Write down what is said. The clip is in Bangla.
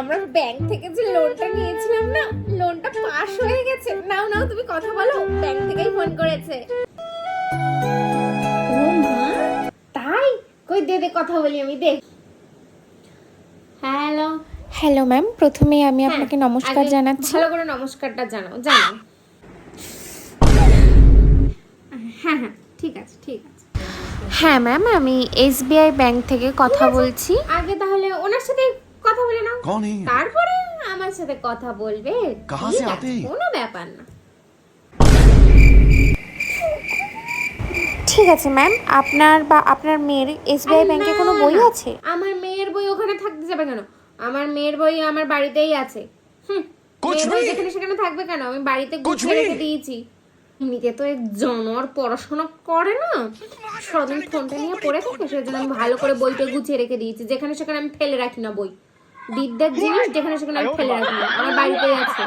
আমরা ব্যাংক থেকে যে লোনটা নিয়েছিলাম না, লোনটা পাস হয়ে গেছে। নাও নাও তুমি কথা বলো, ব্যাংক থেকেই ফোন করেছে। ও মা, তাই? কই দে দে কথা বলি আমি, দে। হ্যালো হ্যালো ম্যাম, প্রথমেই আমি আপনাকে নমস্কার জানাচ্ছি। ভালো করে নমস্কারটা জানাও, জানাও। হ্যাঁ হ্যাঁ, ঠিক আছে ঠিক আছে। হ্যাঁ ম্যাম, আমি এসবিআই ব্যাংক থেকে কথা বলছি। আগে তাহলে ওনার সাথে কথা বলে নাও, कौन है ये? তারপরে আমার সাথে কথা বলবে। कहाँ ঠিক से আছে, आते हैं? কোনো ব্যাপার না। ঠিক আছে ম্যাম, আপনার বা আপনার মেয়ের এসবিআই আরে ব্যাংকে না, কোনো বই না। আছে? আমার মেয়ের বই ওখানে থাকতে যাবে কেন? আমার মেয়ের বই আমার বাড়িতেই আছে। कुछ মেয়ের বই भी। যেখানে সেখানে থাকবে কেন? আমি বাড়িতে कुछ গুছিয়ে भी। রেখে দিয়েছি। এমনিতে তো এক জানোয়ার পড়াশোনা করে না, সারাদিন ফোনটা নিয়ে পড়ে থাকে। সেজন্য আমি ভালো করে বইটা গুছিয়ে রেখে দিয়েছি। যেখানে সেখানে আমি ফেলে রাখি না বই। বিদ্যার জিনিস যেখানে সেখানে আমি ফেলে রাখি না, আমার বাড়িতেই আছে।